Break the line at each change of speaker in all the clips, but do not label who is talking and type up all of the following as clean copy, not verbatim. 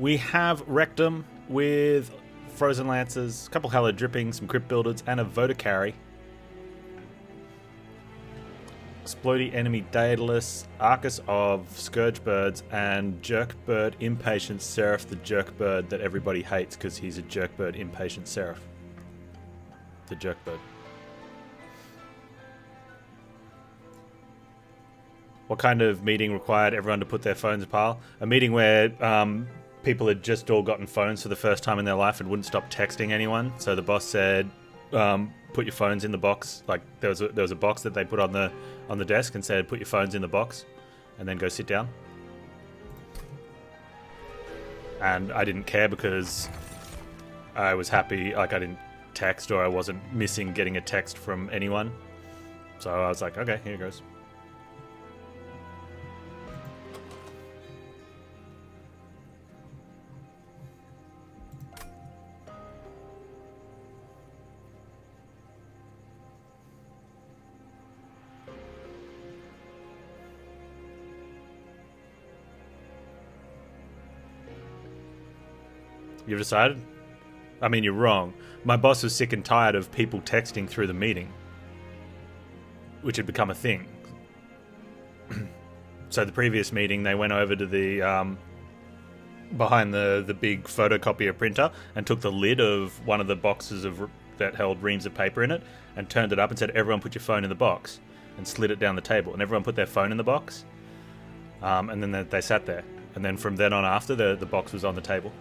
We have Rectum with Frozen Lancers, a couple Hallowed Drippings, some Crypt Builders, and a Voter Carry. Explodey Enemy Daedalus, Arcus of Scourge Birds, and Jerkbird Impatient Seraph, the Jerkbird that everybody hates because he's a Jerkbird Impatient Seraph. The Jerkbird. What kind of meeting required everyone to put their phones in a pile? A meeting where people had just all gotten phones for the first time in their life and wouldn't stop texting anyone. So the boss said, put your phones in the box. Like there was a box that they put on the desk and said, put your phones in the box and then go sit down. And I didn't care because I was happy, like I didn't text or I wasn't missing getting a text from anyone. So I was like, okay, here goes. You've decided? I mean, you're wrong. My boss was sick and tired of people texting through the meeting, which had become a thing. So the previous meeting, they went over to the behind the big photocopier printer and took the lid of one of the boxes that held reams of paper in it and turned it up and said, everyone put your phone in the box, and slid it down the table. And everyone put their phone in the box. And then they sat there. And then from then on after, the box was on the table.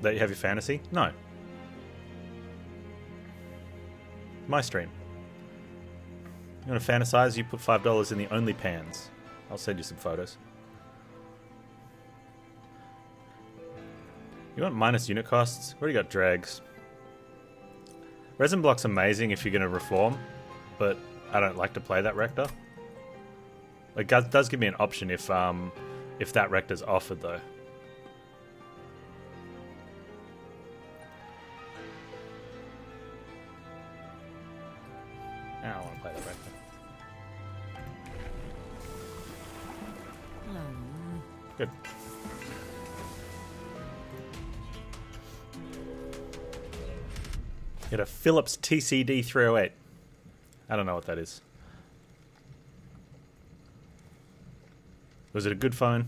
That you have your fantasy? No. My stream. You want to fantasize? You put $5 in the only Panz. I'll send you some photos. You want minus unit costs? Already got drags. Resin block's amazing if you're going to reform, but I don't like to play that rector. It does give me an option if that rector's offered though. I don't want to play that rector. Good. Get a Philips TCD 308. I don't know what that is. Was it a good phone?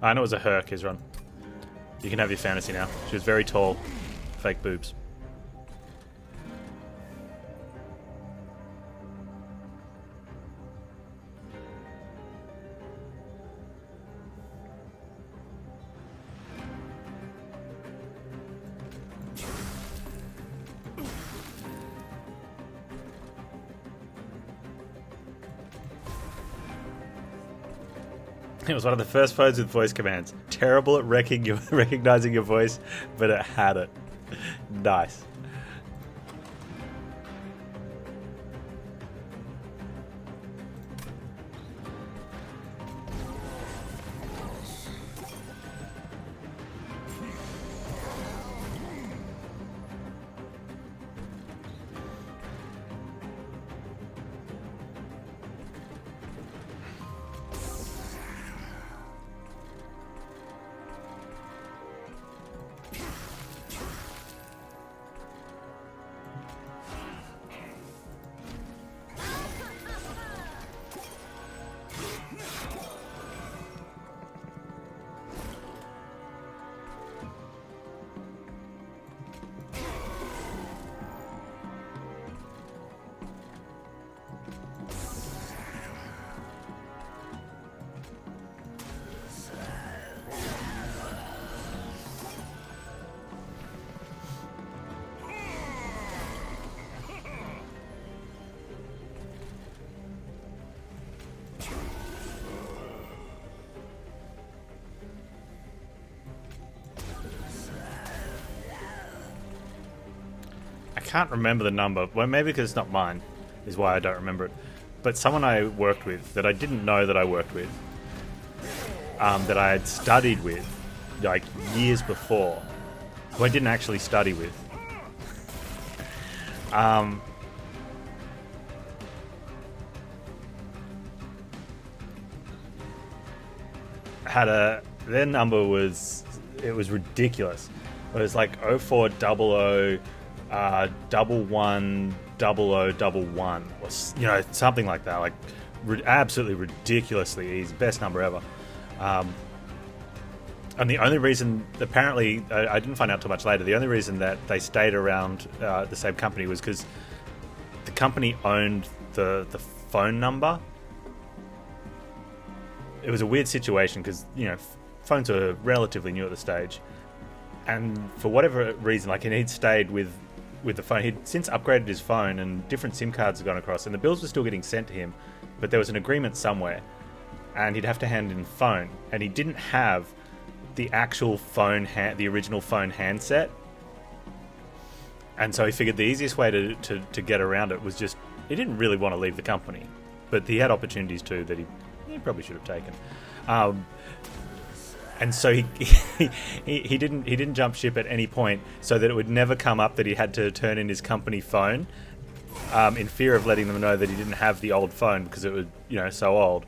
I know it was a her, Kizron. You can have your fantasy now. She was very tall. Fake boobs. It was one of the first phones with voice commands. Terrible at recognizing your voice, but it had it. Nice. I can't remember the number. Well, maybe because it's not mine is why I don't remember it. But someone I worked with that I didn't know that I worked with, that I had studied with like years before, who I didn't actually study with. Their number was ridiculous. It was like 0400 11 0011, or something like that. Like absolutely ridiculously easy, best number ever. And the only reason, apparently, I didn't find out till much later, the only reason that they stayed around the same company was because the company owned the phone number. It was a weird situation because, phones were relatively new at the stage. And for whatever reason, like, he'd stayed with the phone. He'd since upgraded his phone and different SIM cards had gone across, and the bills were still getting sent to him, but there was an agreement somewhere, and he'd have to hand in the phone, and he didn't have the actual phone, the original phone handset, and so he figured the easiest way to get around it was just, he didn't really want to leave the company, but he had opportunities too that he probably should have taken, and so he didn't jump ship at any point, so that it would never come up that he had to turn in his company phone, in fear of letting them know that he didn't have the old phone because it was so old.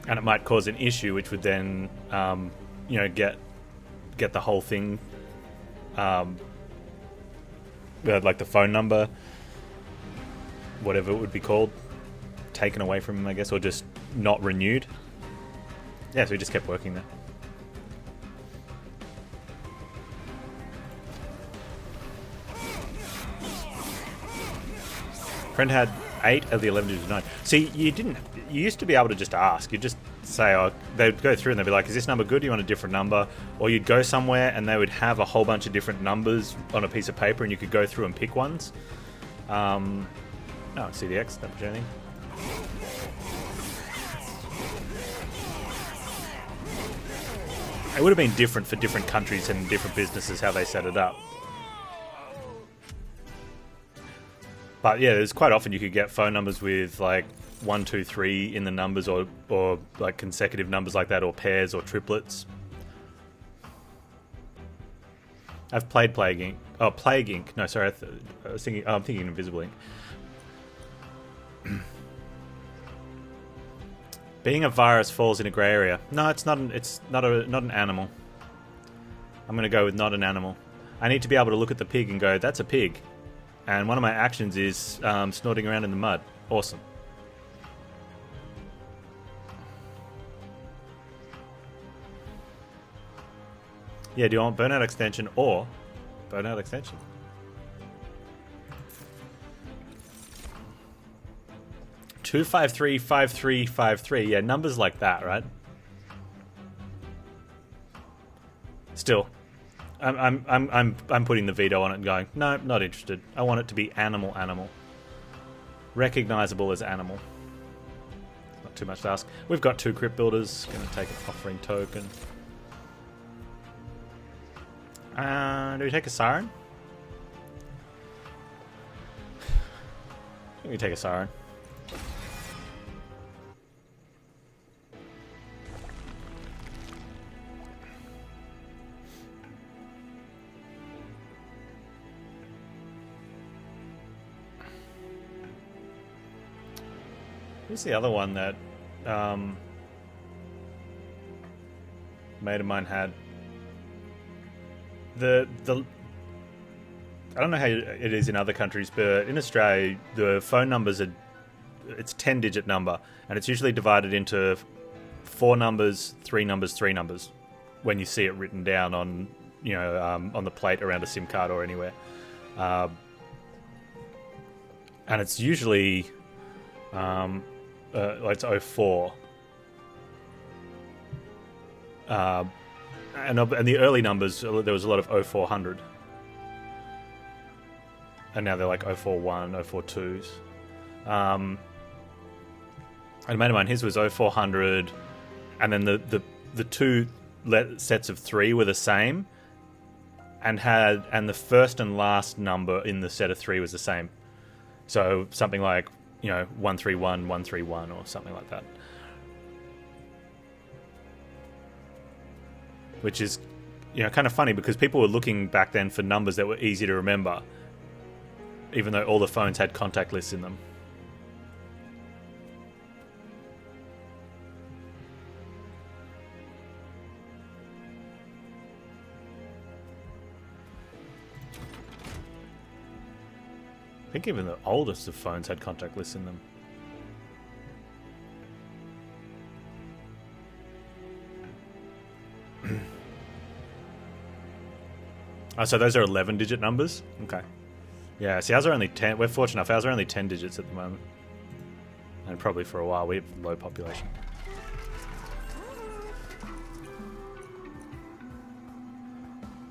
And it might cause an issue, which would then, get the whole thing, like the phone number, whatever it would be called, taken away from him, I guess, or just not renewed. Yeah, so he just kept working there. Friend had 8 of the 11 digits 9. See, you used to be able to just ask. You'd just say, they'd go through and they'd be like, is this number good? Do you want a different number? Or you'd go somewhere and they would have a whole bunch of different numbers on a piece of paper and you could go through and pick ones. CDX, don't push anything. It would have been different for different countries and different businesses how they set it up. But yeah, there's quite often you could get phone numbers with like 1, 2, 3 in the numbers, or like consecutive numbers like that, or pairs or triplets. I've played Plague Inc. Oh, Plague Inc. No, sorry, I was thinking. I'm thinking Invisible Inc. Being a virus falls in a grey area. No, it's not. Not an animal. I'm going to go with not an animal. I need to be able to look at the pig and go, that's a pig. And one of my actions is snorting around in the mud. Awesome. Yeah, do you want Burnout Extension or Burnout Extension? Two 5-3 5-3 5-3. Yeah, numbers like that, right? Still, I'm putting the veto on it and going, no, not interested. I want it to be animal. Recognizable as animal. Not too much to ask. We've got 2 crypt builders. Going to take an offering token. Do we take a siren? We take a siren. Who's the other one that mate of mine had? I don't know how it is in other countries, but in Australia, the phone numbers it's 10-digit number, and it's usually divided into 4 numbers, 3 numbers, 3 numbers. When you see it written down on, on the plate around a SIM card or anywhere, and it's usually it's 04. And the early numbers, there was a lot of 0400. And now they're like 041, 042s. And a mate of mine, his was 0400, and then the 2 sets of 3 were the same, and the first and last number in the set of 3 was the same. So something like 131, 131, or something like that. Which is you know, kind of funny because people were looking back then for numbers that were easy to remember, even though all the phones had contact lists in them. I think even the oldest of phones had contact lists in them. Oh, so those are 11-digit numbers? Okay. Yeah, see, ours are only 10. We're fortunate enough, ours are only 10 digits at the moment. And probably for a while, we have low population.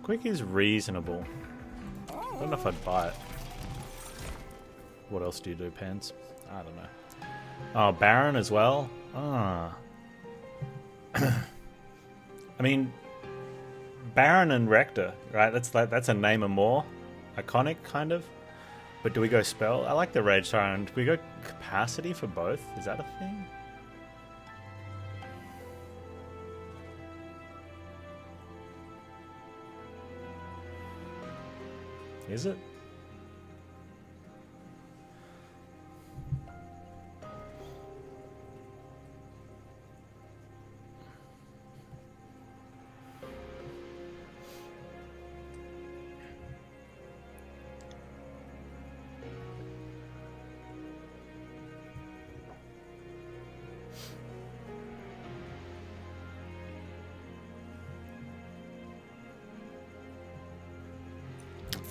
Quick is reasonable. I don't know if I'd buy it. What else do you do, Panz? I don't know. Oh, Baron as well? Ah. I mean, Baron and Rector, right? That's a name and more. Iconic, kind of. But do we go spell? I like the Rage Siren. Do we go capacity for both? Is that a thing? Is it?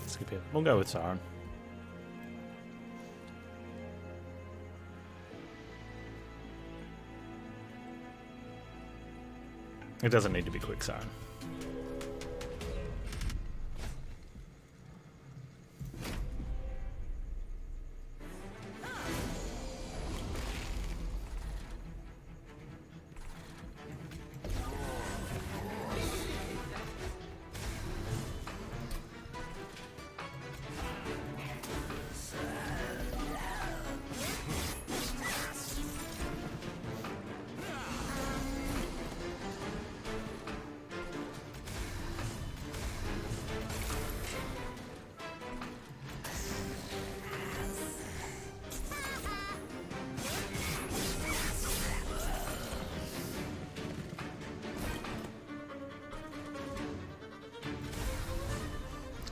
Skip it. We'll go with Siren. It doesn't need to be quick Siren.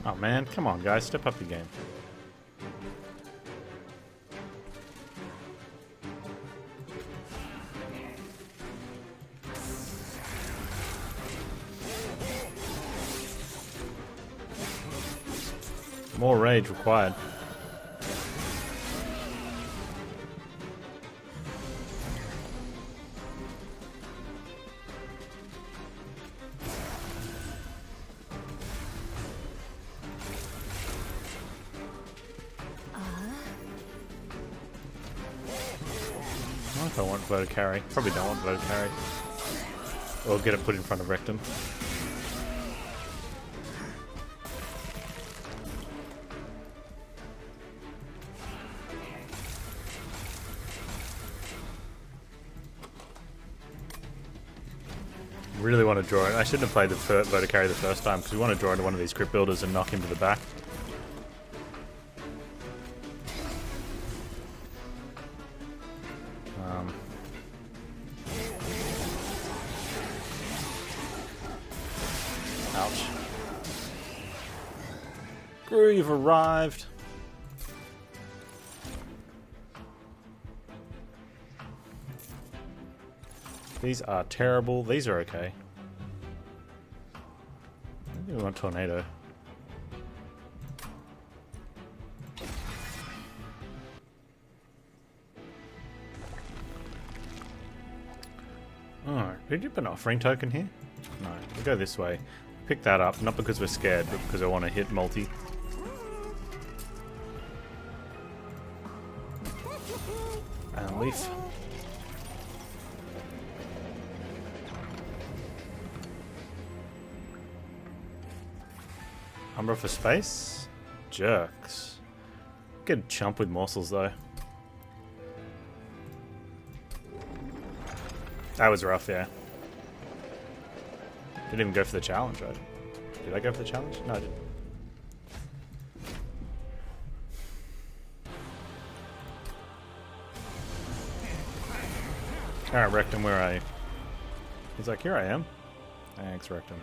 Oh man, come on guys, step up your game. More rage required. I want vote to carry. Probably don't want vote to carry. Or get it put in front of Rectum. Really want to draw it. I shouldn't have played the vote to carry the first time because we want to draw into one of these crypt builders and knock him to the back. Ouch. Gru, you've arrived. These are terrible. These are okay. Maybe we want Tornado. Alright, did you put an offering token here? No, we'll go this way. Pick that up, not because we're scared, but because I want to hit multi. And leaf. Umbra for space? Jerks. Good chump with morsels though. That was rough, yeah. Didn't even go for the challenge, right? Did I go for the challenge? No, I didn't. Alright, Rectum, where are you? He's like, here I am. Thanks, Rectum.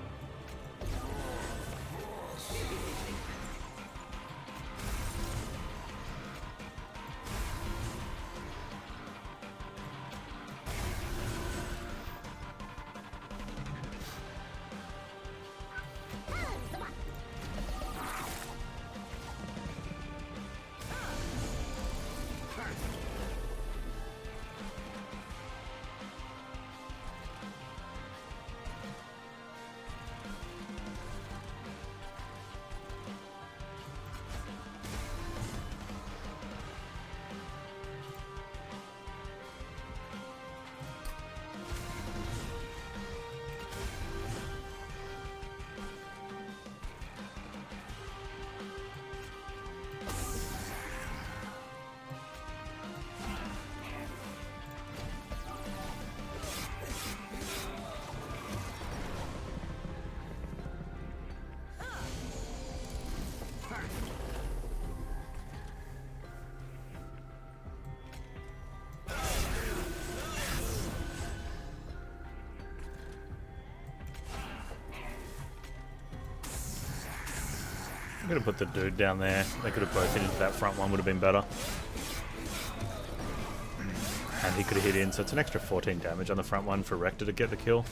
I'm gonna put the dude down there. They could have both hit into that front one, would have been better. And he could have hit in, so it's an extra 14 damage on the front one for Rector to get the kill.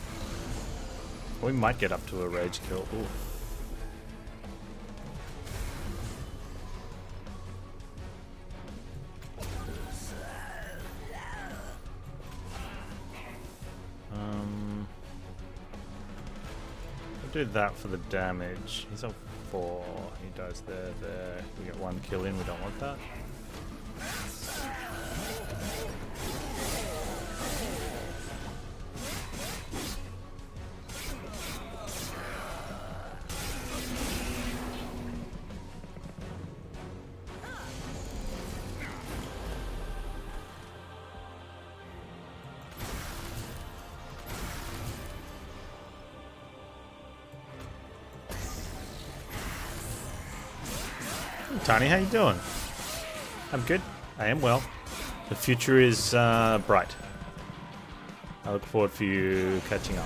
We might get up to a rage kill. Ooh. Do that for the damage. He's on 4. He dies there. We get 1 kill in. We don't want that. Tiny, how you doing? I'm good. I am well. The future is bright. I look forward for you catching up.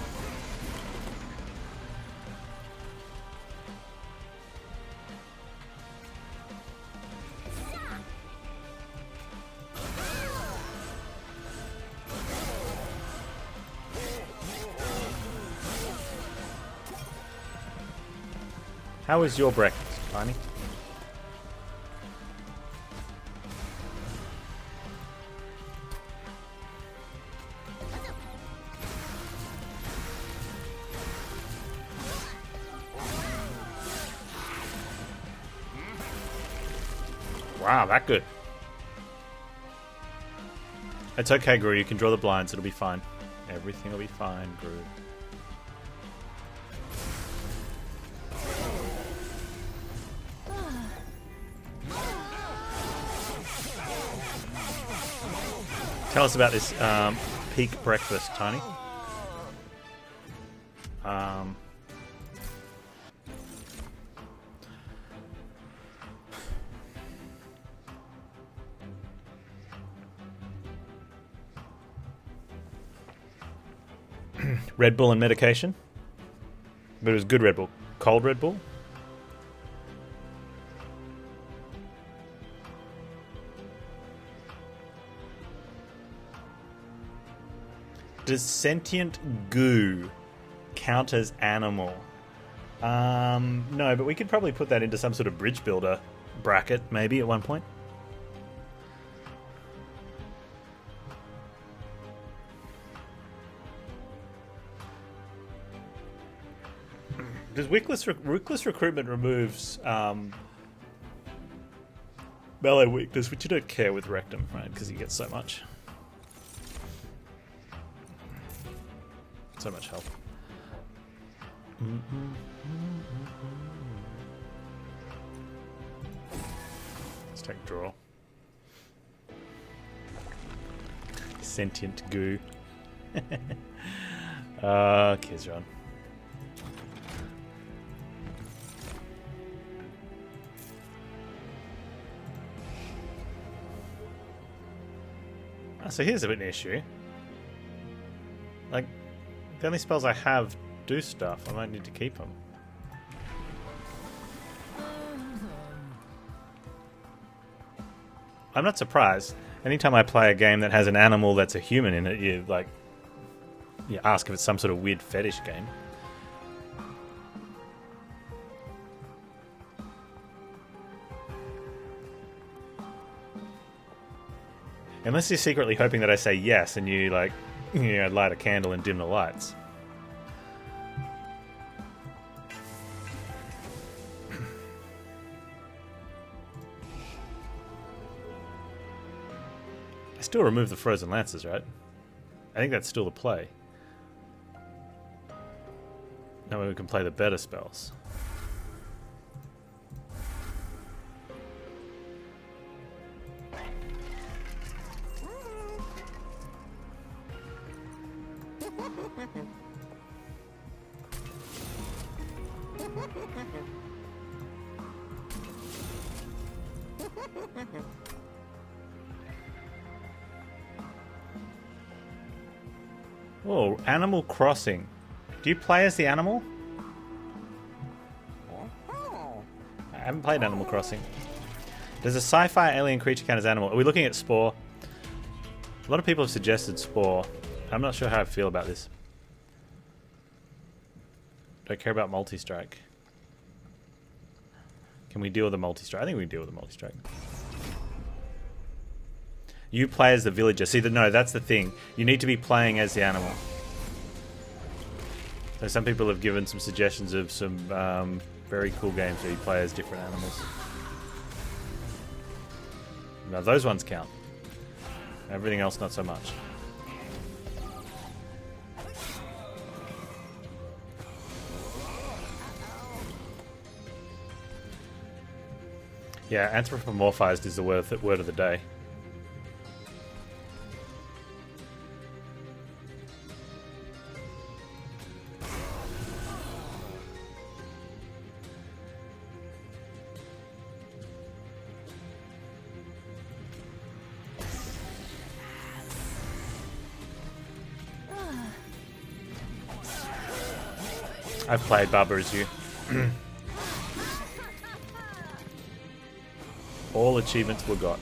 How was your breakfast, Tiny? Wow, that good. It's okay, Gru. You can draw the blinds. It'll be fine. Everything will be fine, Gru. Tell us about this peak breakfast, Tiny. Red Bull and medication. But it was good Red Bull. Cold Red Bull. Does sentient goo count as animal? No, but we could probably put that into some sort of bridge builder bracket, maybe, at one point. Because Ruthless Recruitment removes melee weakness, which you don't care with Rectum, right? Because you get so much. So much health. Let's take draw. Sentient goo. Kizron. Oh, so here's a bit of an issue. Like, the only spells I have do stuff. I might need to keep them. I'm not surprised. Anytime I play a game that has an animal that's a human in it, you ask if it's some sort of weird fetish game. Unless you're secretly hoping that I say yes and you light a candle and dim the lights. I still remove the frozen lances, right? I think that's still the play. Now we can play the better spells. Oh, Animal Crossing. Do you play as the animal? I haven't played Animal Crossing. Does a sci-fi alien creature count as animal? Are we looking at Spore? A lot of people have suggested Spore. I'm not sure how I feel about this. Do I care about multi-strike? Can we deal with a multi-strike? I think we can deal with a multi-strike. You play as the villager. See, no, that's the thing. You need to be playing as the animal. So some people have given some suggestions of some very cool games where you play as different animals. Now those ones count. Everything else not so much. Yeah, anthropomorphized is the word of the day. I've played Baba as you. All achievements were got.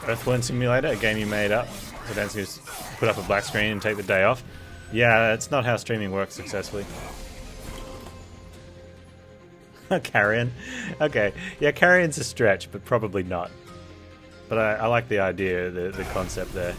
Earthworm Simulator, a game you made up. So don't just put up a black screen and take the day off. Yeah, that's not how streaming works successfully. Carrion? Okay. Yeah, Carrion's a stretch, but probably not. But I like the idea, the concept there.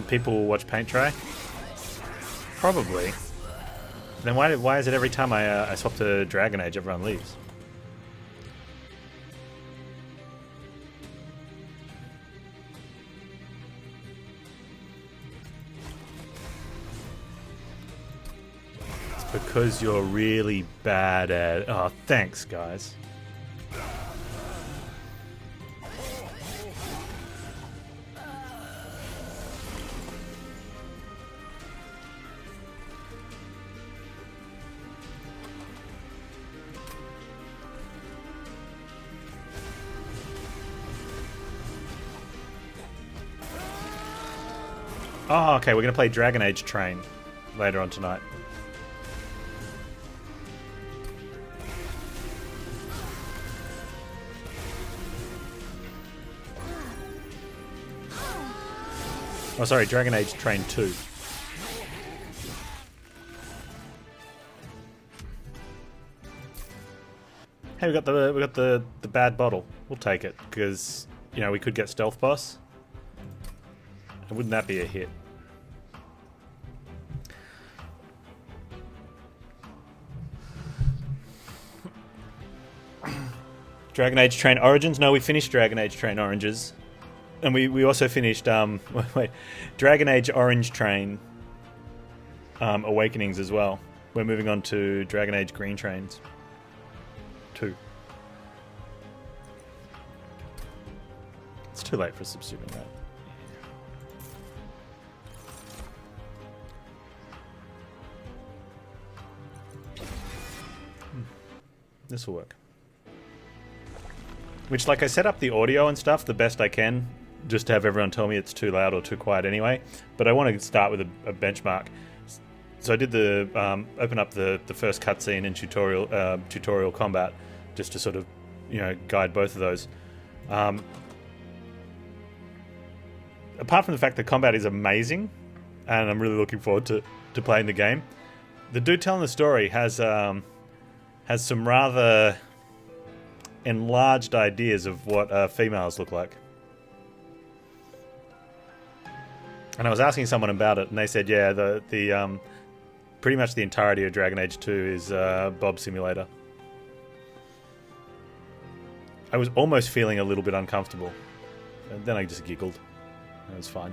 People will watch paint dry? Probably. Then why is it every time I swap to Dragon Age everyone leaves? It's because you're really bad at... Oh, thanks guys. Oh, okay, we're going to play Dragon Age Train later on tonight. Oh, sorry, Dragon Age Train 2. Hey, we got the bad bottle. We'll take it because you know we could get stealth boss. And wouldn't that be a hit? Dragon Age Train Origins. No, we finished Dragon Age Train Oranges, and we also finished wait, Dragon Age Orange Train Awakenings as well. We're moving on to Dragon Age Green Trains 2. It's too late for subsuming that. This will work. Which, like, I set up the audio and stuff the best I can, just to have everyone tell me it's too loud or too quiet anyway. But I want to start with a benchmark. So I did the open up the first cutscene in tutorial combat, just to sort of, you know, guide both of those. Apart from the fact that combat is amazing, and I'm really looking forward to playing the game, the dude telling the story has some rather enlarged ideas of what females look like. And I was asking someone about it, and they said, yeah, the pretty much the entirety of Dragon Age 2 is Bob Simulator. I was almost feeling a little bit uncomfortable, and then I just giggled. It was fine.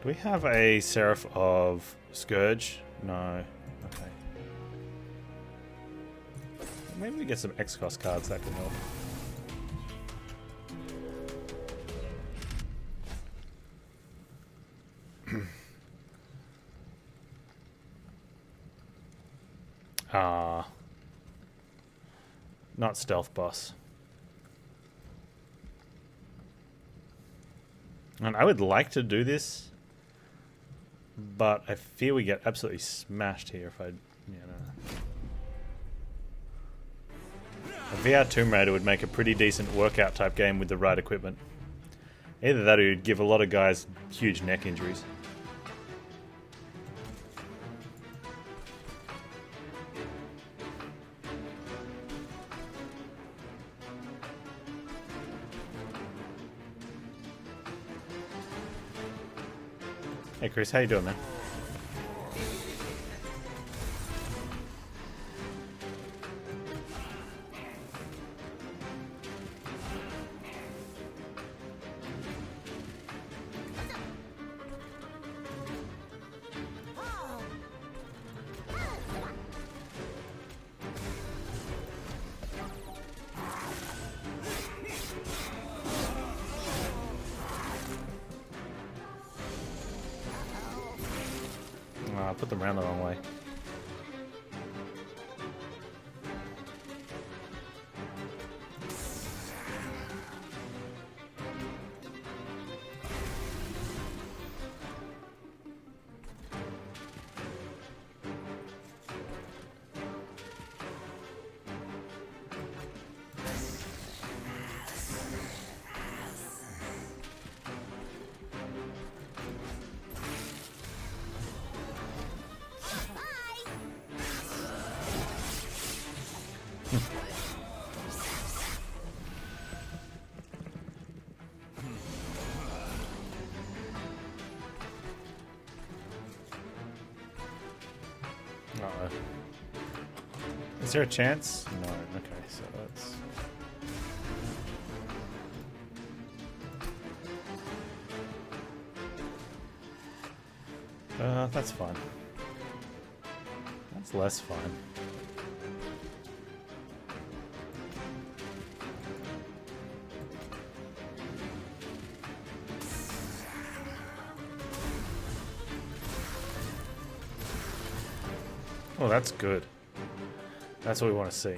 Do we have a Seraph of Scourge? No. Okay. Maybe we get some X-Cost cards, that could help. Not stealth boss. And I would like to do this, but I fear we get absolutely smashed here if I, you know. A VR Tomb Raider would make a pretty decent workout type game with the right equipment. Either that or you'd give a lot of guys huge neck injuries. Hey Chris, how you doing, man? I put them around the wrong way. Uh-oh. Is there a chance? No. Okay, so that's fine. That's less fine. Oh, that's good. That's what we want to see.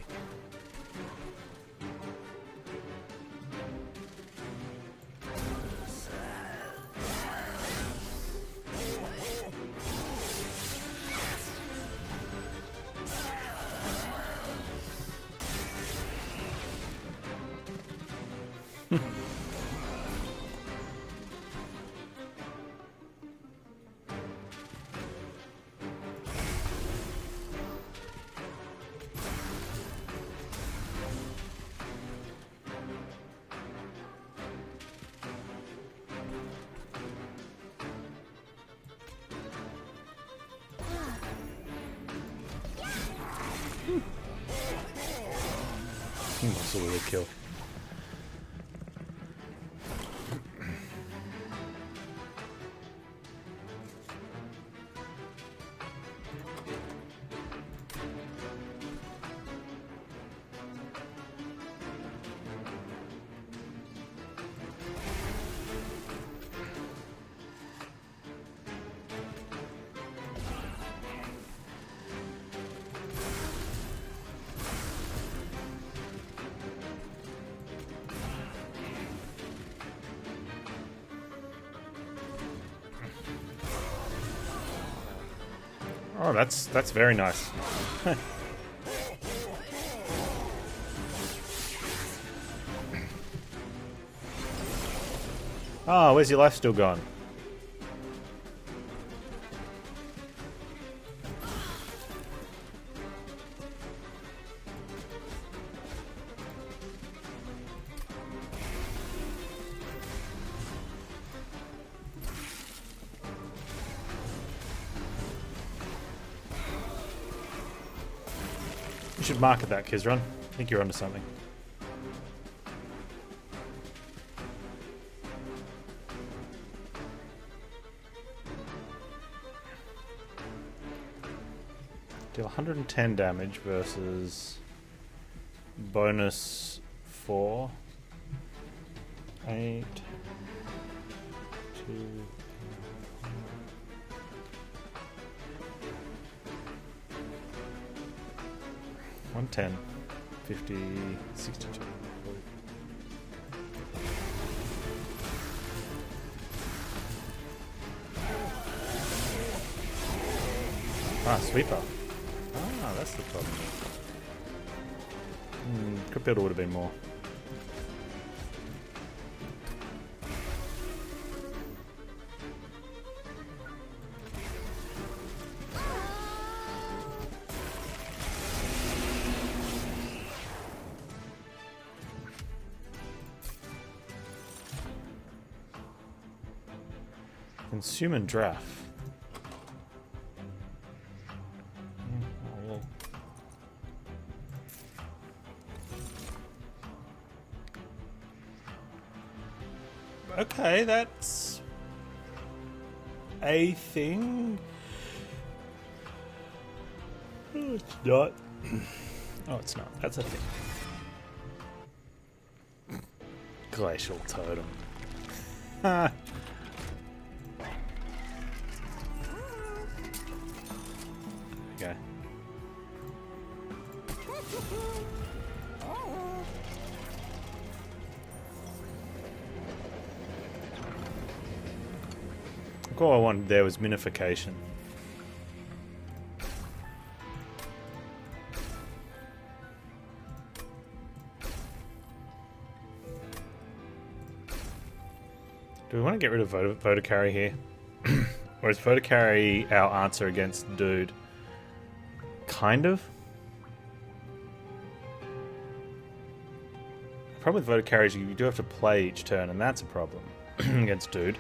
That's a weird kill. Oh, that's very nice. Oh, where's your life still gone? You should market that, Kizron. I think you're onto something. Deal 110 damage versus bonus 4, 8, 2. 110, 50, 62. Ah, sweeper. Ah, that's the problem. Crypt builder would have been more. Consume and draft. Not really. Okay, that's a thing. Oh, it's not. Oh, it's not. That's a thing. Glacial totem. Ah. Okay. All I wanted there was minification. Do we want to get rid of voter carry here? Or is voter carry our answer against dude? Kind of. The problem with voter carry is you do have to play each turn, and that's a problem against dude.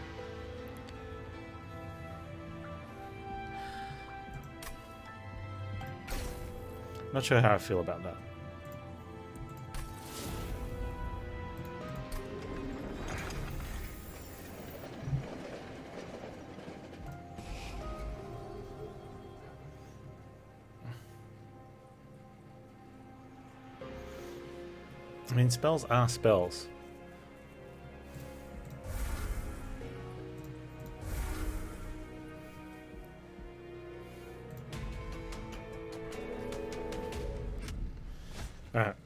Not sure how I feel about that. I mean, spells are spells. Alright.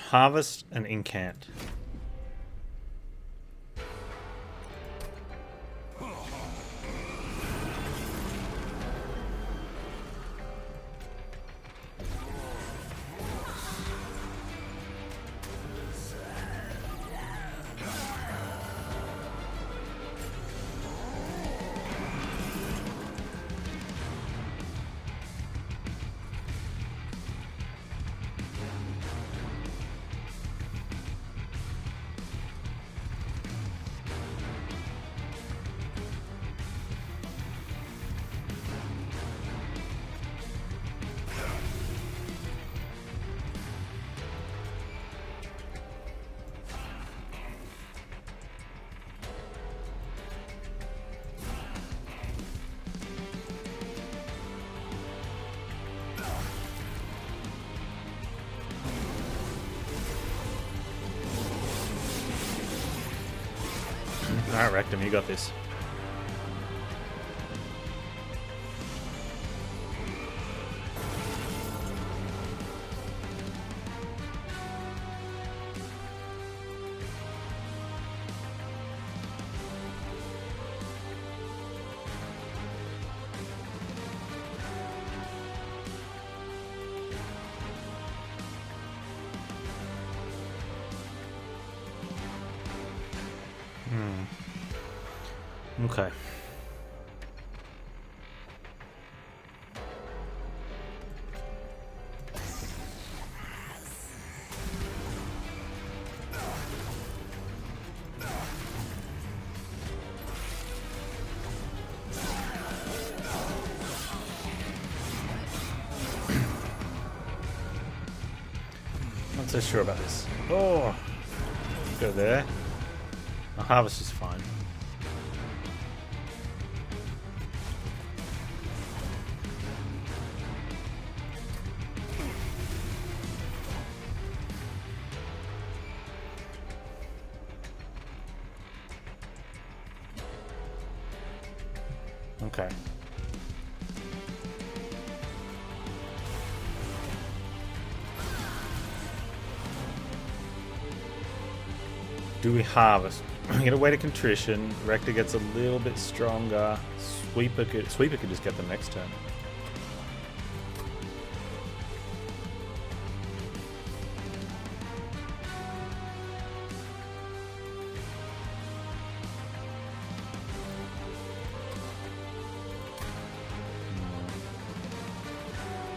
Harvest and incant. Alright, Rectum, you got this. Okay. Not so sure about this. Oh, go there. The harvest is fine. Okay. Do we harvest? We get a weight of contrition. Rector gets a little bit stronger. Sweeper could just get them next turn.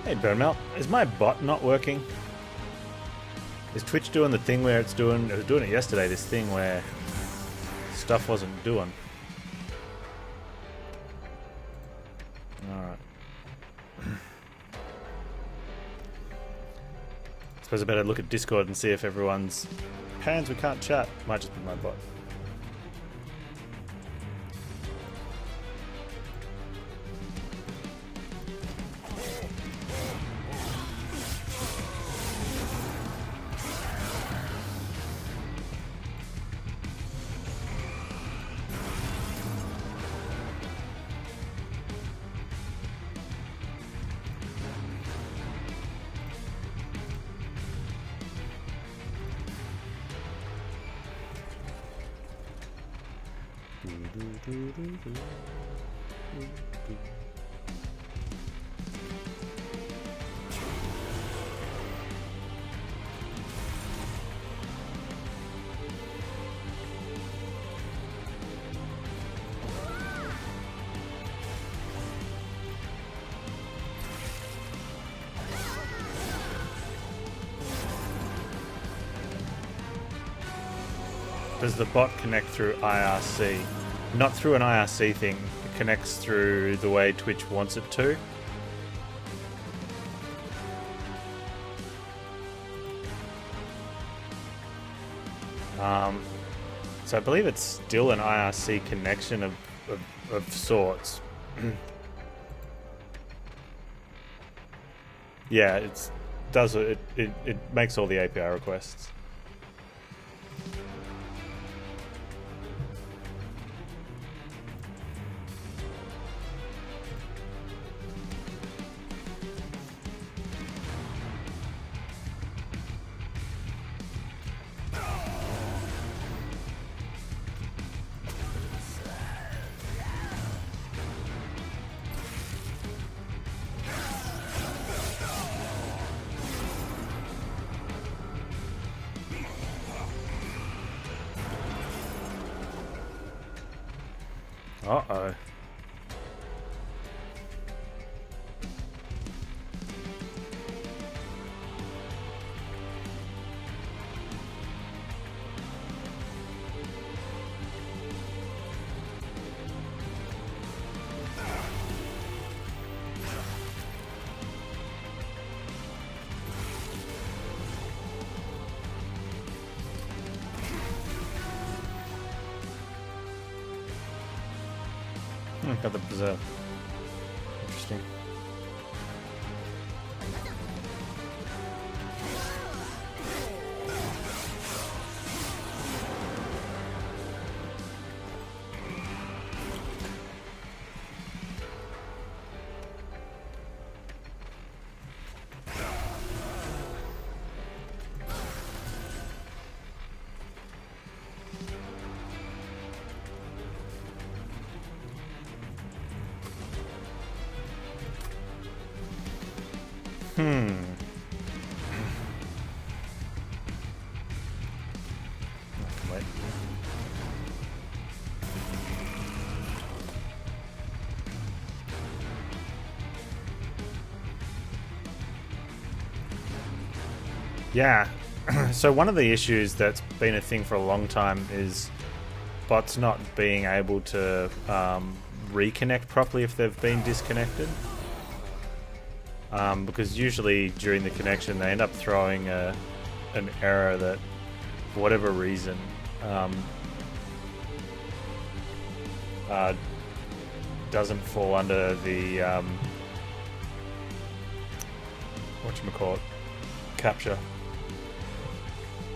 Hey Burnmelt, is my bot not working? Is Twitch doing the thing where it was doing it yesterday, this thing where stuff wasn't doing? Alright. Suppose I better look at Discord and see if everyone's... Panz, we can't chat. Might just be my bot. Does the bot connect through IRC? Not through an IRC thing. It connects through the way Twitch wants it to. So I believe it's still an IRC connection of sorts. Yeah, it makes all the API requests. Uh-oh. Got the preserve. Interesting. Wait. Yeah. So one of the issues that's been a thing for a long time is bots not being able to reconnect properly if they've been disconnected. Because usually during the connection they end up throwing an error that, for whatever reason, doesn't fall under the whatchamacallit, capture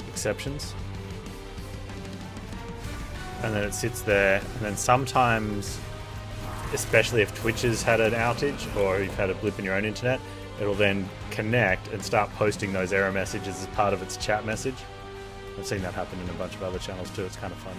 exceptions. And then it sits there, and then sometimes, especially if Twitch has had an outage or you've had a blip in your own internet, it'll then connect and start posting those error messages as part of its chat message. I've seen that happen in a bunch of other channels too. It's kind of funny.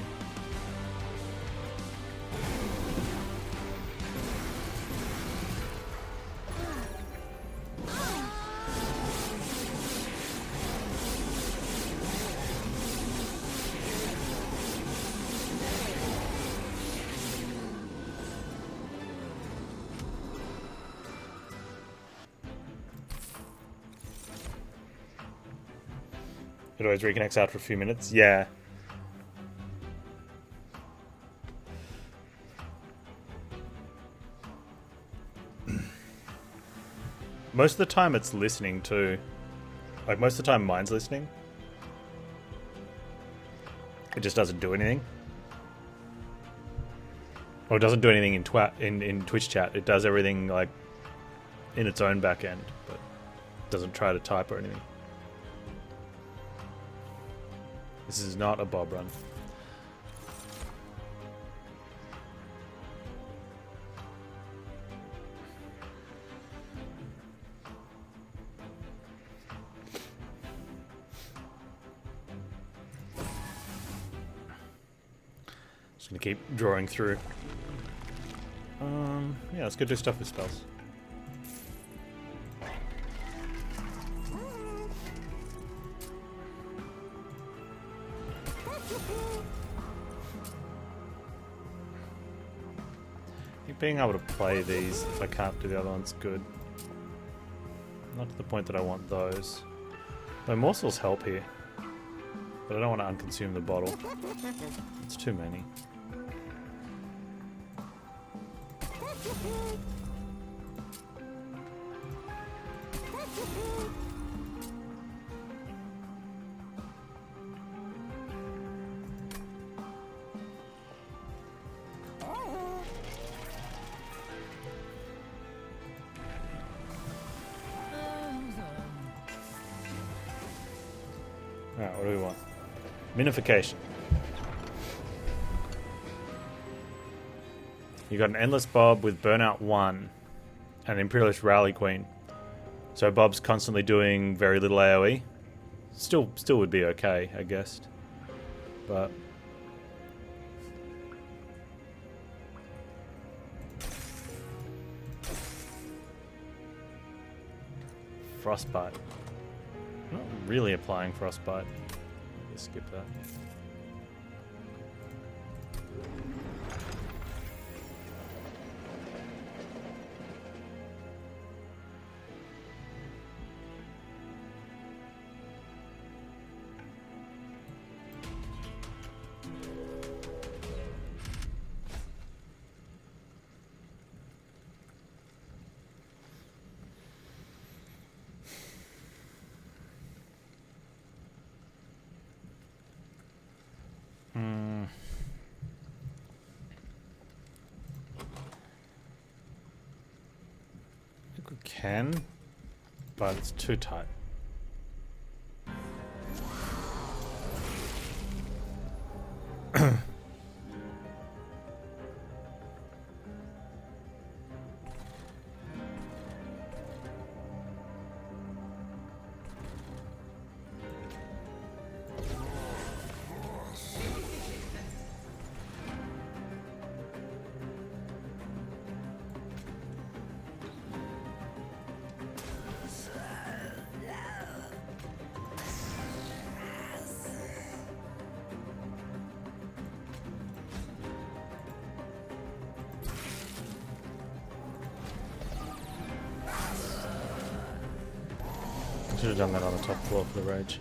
It always reconnects after a few minutes. Yeah. Most of the time it's listening too. Like most of the time mine's listening. It just doesn't do anything. Or it doesn't do anything in Twitch chat. It does everything like in its own back end, but doesn't try to type or anything. This is not a bob run. Just gonna keep drawing through. Yeah, let's go do stuff with spells. Being able to play these if I can't do the other one's good. Not to the point that I want those. My morsels help here, but I don't want to unconsume the bottle. It's too many. Alright, what do we want? Minification. You got an Endless Bob with Burnout 1 and Imperialist Rally Queen. So Bob's constantly doing very little AoE. Still would be okay, I guess. But Frostbite. Not really applying Frostbite. Let's skip that. Can, but it's too tight. Should have done that on the top floor for the rage.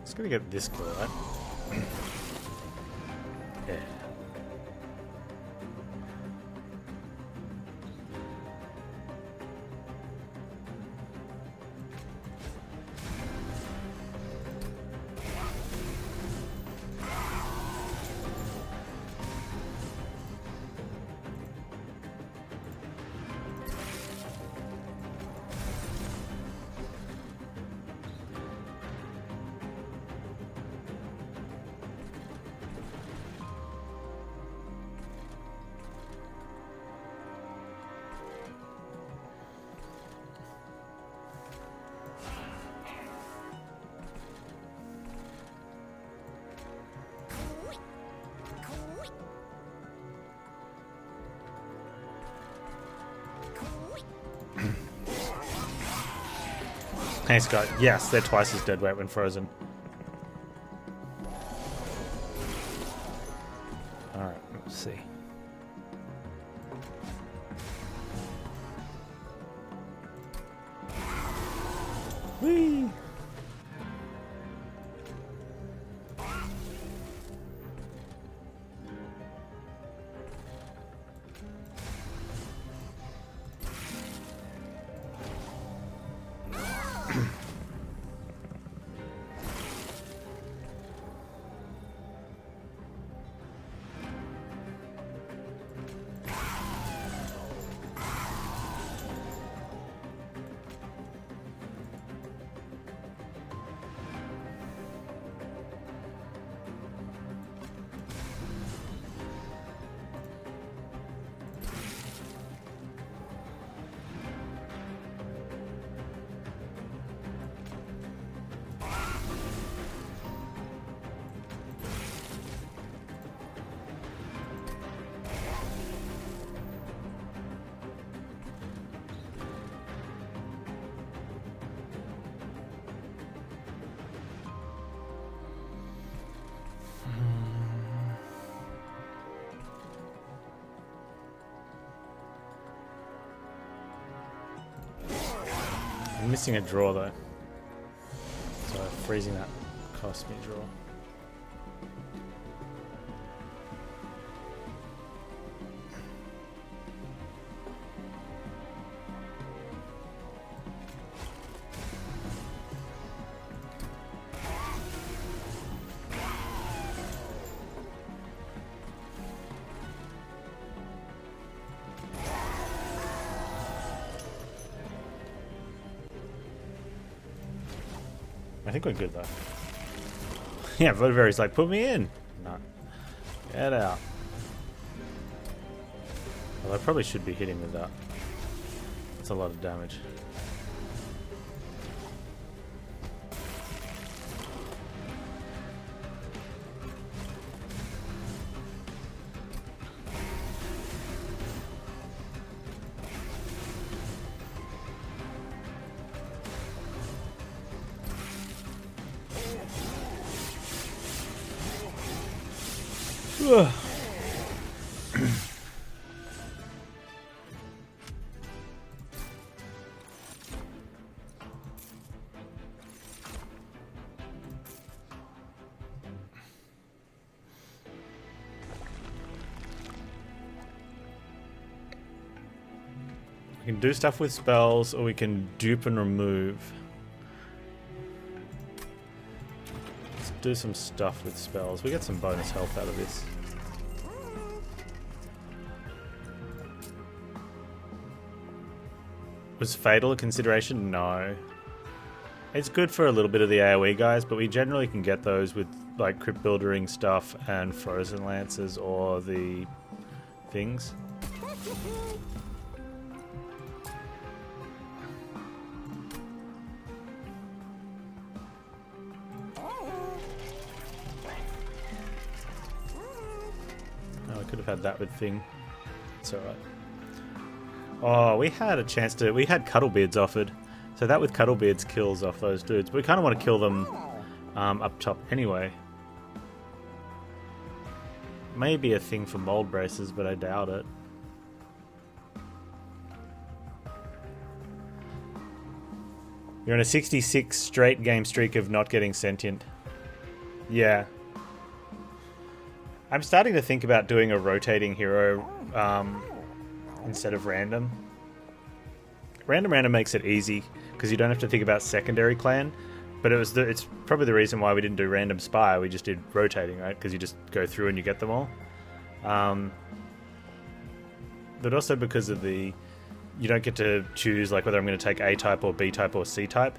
Just gonna get this cool, right? Yeah. Hey Scott, yes, they're twice as dead weight when frozen. Alright, let's see. Whee! I'm missing a draw though, so freezing that cost me a draw. I think we're good though. Yeah, Vodavery's like, put me in. No. Get out. Well, I probably should be hitting with that. That's a lot of damage. We can do stuff with spells, or we can dupe and remove. Let's do some stuff with spells. We get some bonus health out of this. Was Fatal a consideration? No. It's good for a little bit of the AoE guys, but we generally can get those with like Crypt Buildering stuff and Frozen Lances or the things. Oh, I could have had that with thing. It's alright. Oh, we had a chance to... We had Cuddlebeards offered. So that with Cuddlebeards kills off those dudes. But we kind of want to kill them up top anyway. Maybe a thing for Mold Braces, but I doubt it. You're on a 66 straight game streak of not getting sentient. Yeah. I'm starting to think about doing a rotating hero instead of random. Random makes it easy because you don't have to think about secondary clan. But it's probably the reason why we didn't do random spy. We just did rotating, right? Because you just go through and you get them all. But also because of you don't get to choose like whether I'm going to take A type or B type or C type.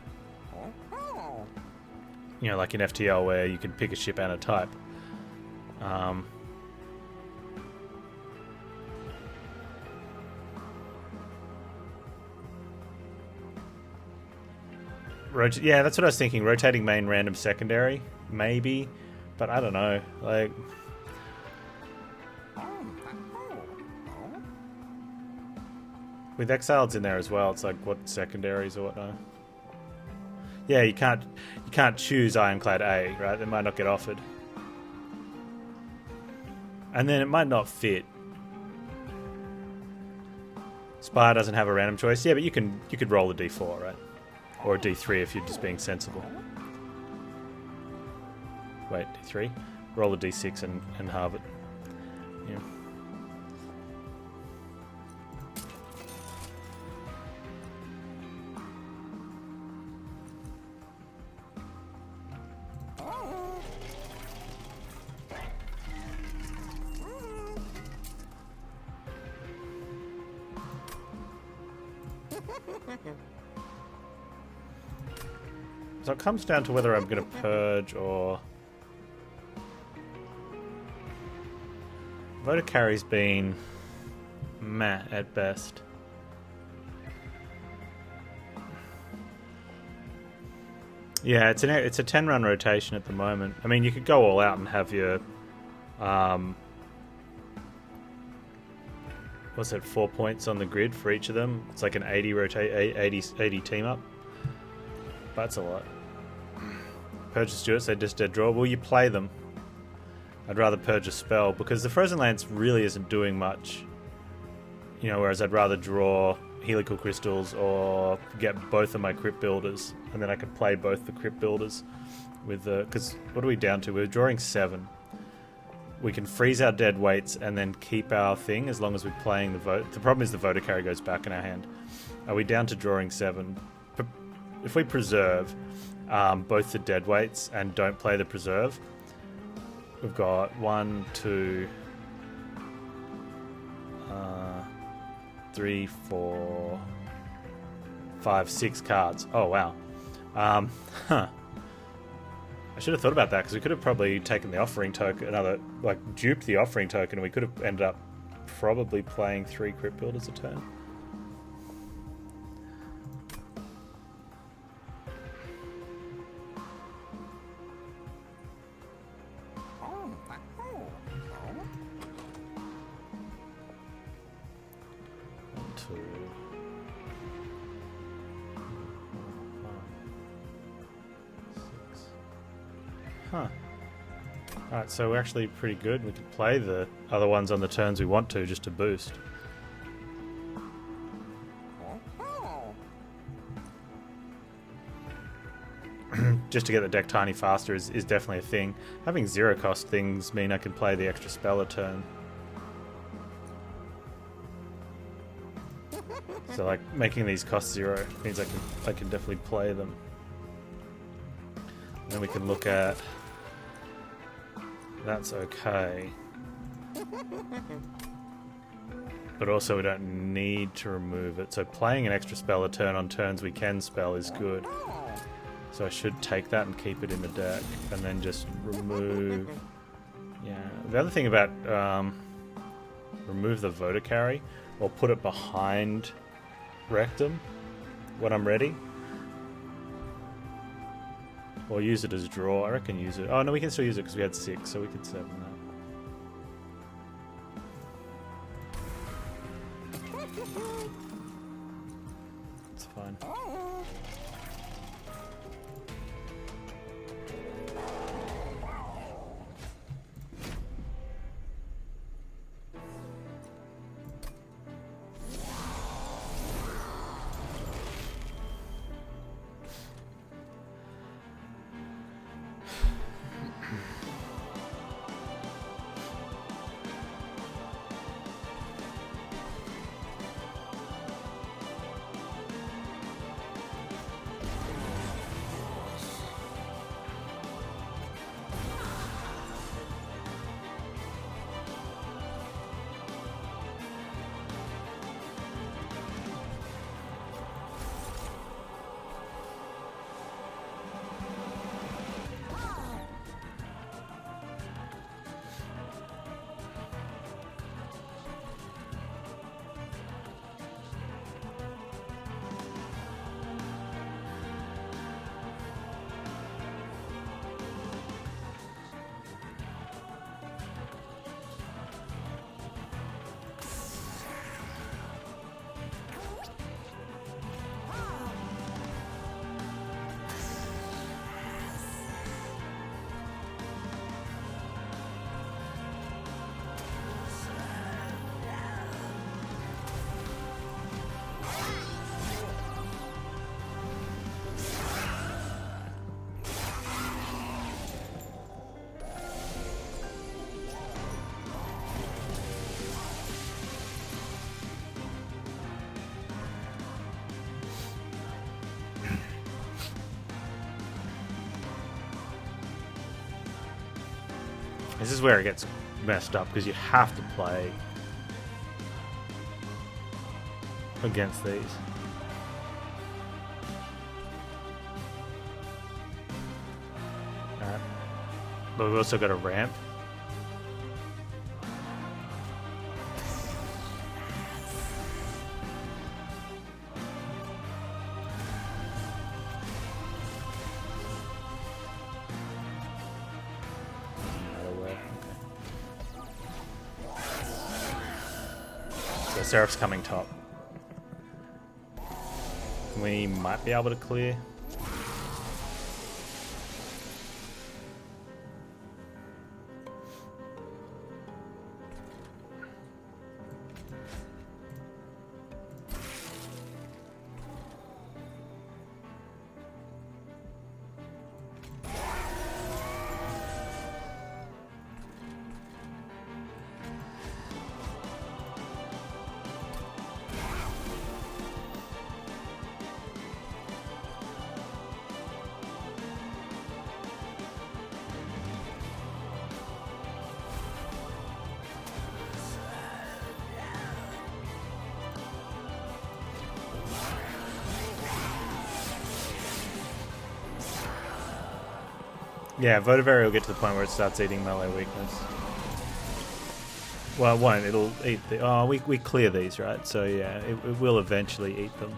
You know, like in FTL where you can pick a ship and a type. Yeah, that's what I was thinking. Rotating main, random secondary, maybe, but I don't know. Like, with Exiles in there as well, it's like what secondaries or whatnot. Yeah, you can't choose Ironclad A, right? It might not get offered, and then it might not fit. Spire doesn't have a random choice. Yeah, but you could roll a D4, right? Or a D3 if you're just being sensible. Wait, D3? Roll a D6 and halve it. Yeah. So it comes down to whether I'm going to purge or... Voter carry's been meh at best. Yeah, it's a 10-run rotation at the moment. I mean, you could go all out and have your... what's that, 4 points on the grid for each of them? It's like an 80 team up. That's a lot. Purge the Stuarts, they just dead draw. Will you play them? I'd rather purge a spell because the Frozen Lance really isn't doing much. You know, whereas I'd rather draw Helical Crystals or get both of my Crypt Builders, and then I could play both the Crypt Builders with the... Because what are we down to? We're drawing 7. We can freeze our dead weights and then keep our thing as long as we're playing the vote. The problem is the voter carry goes back in our hand. Are we down to drawing 7? If we preserve both the dead weights and don't play the preserve, we've got 1, 2, 3, 4, 5, 6 cards. Oh wow. I should have thought about that because we could have probably taken the offering token, duped the offering token, and we could have ended up probably playing 3 Crypt Builders a turn. Huh. Alright, so we're actually pretty good. We can play the other ones on the turns we want to, just to boost. Just to get the deck tiny faster is definitely a thing. Having 0 cost things mean I can play the extra spell a turn. So like making these cost 0 means I can definitely play them. And then we can look at that's okay. But also we don't need to remove it. So playing an extra spell a turn on turns we can spell is good. So I should take that and keep it in the deck and then just remove. Yeah. The other thing about remove the voter carry or put it behind Rectum when I'm ready. Or use it as draw. I reckon use it. Oh no, we can still use it because we had 6, so we could 7 that. It's fine. This is where it gets messed up because you have to play against these. Alright. But we've also got a ramp. Seraph's coming top. We might be able to clear. Yeah, Votivary will get to the point where it starts eating melee weakness. Well, it won't. It'll eat the... Oh, we clear these, right? So yeah, it will eventually eat them.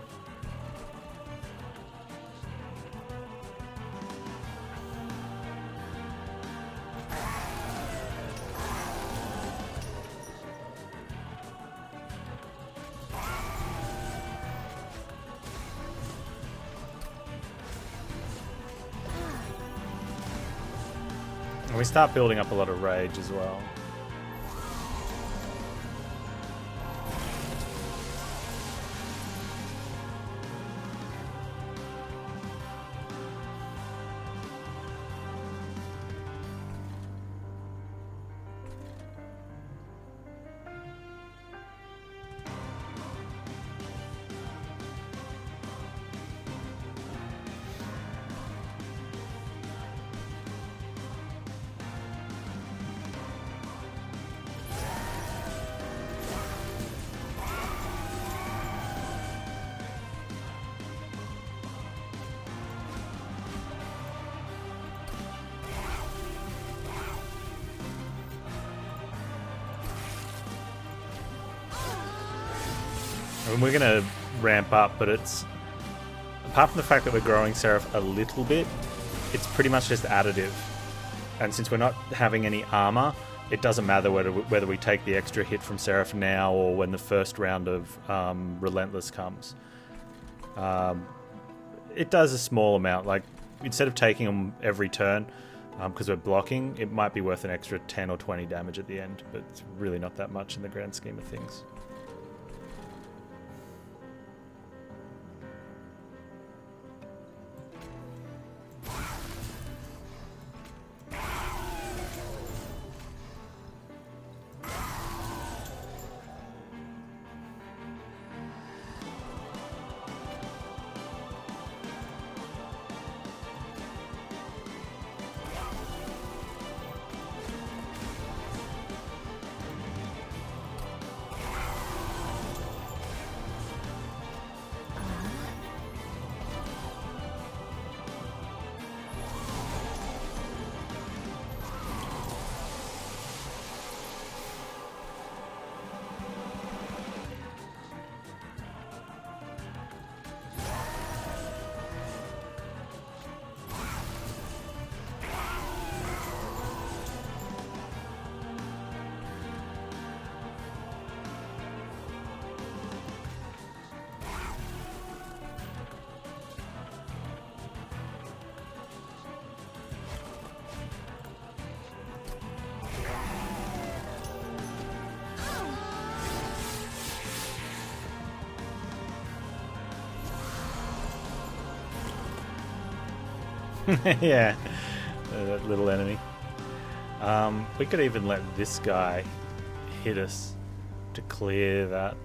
And we start building up a lot of rage as well. I mean, we're going to ramp up, but it's... Apart from the fact that we're growing Seraph a little bit, it's pretty much just additive. And since we're not having any armor, it doesn't matter whether we take the extra hit from Seraph now or when the first round of Relentless comes. It does a small amount. Like, instead of taking them every turn, because we're blocking, it might be worth an extra 10 or 20 damage at the end, but it's really not that much in the grand scheme of things. Yeah, that little enemy. We could even let this guy hit us to clear that.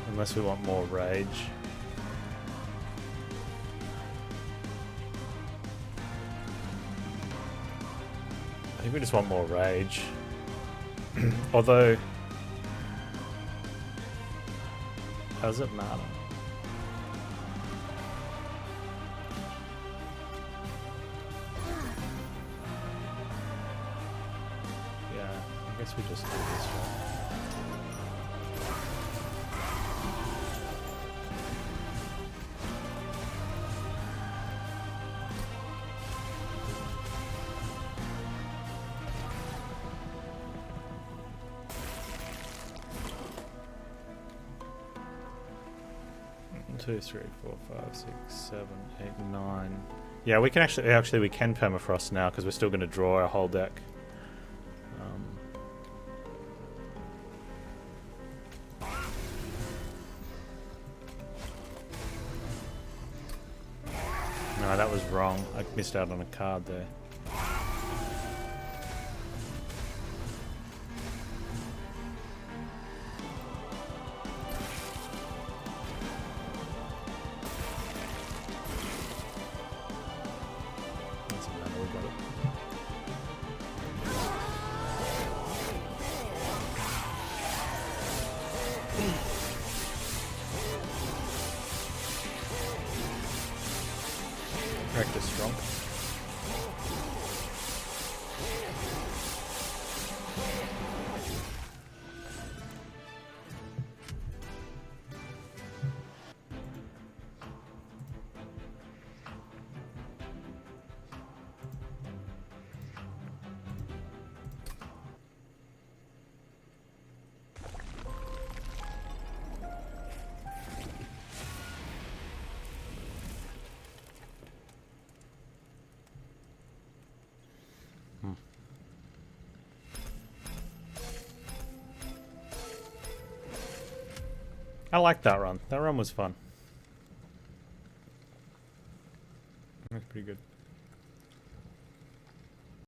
Unless we want more rage. I think we just want more rage. Although... Does it matter? Yeah, I guess we just do this one. Two, three, four, five, six, seven, eight, 9. Yeah, we can actually we can permafrost now because we're still going to draw our whole deck. No, that was wrong. I missed out on a card there. Practice strong. I like that run. That run was fun. That's pretty good.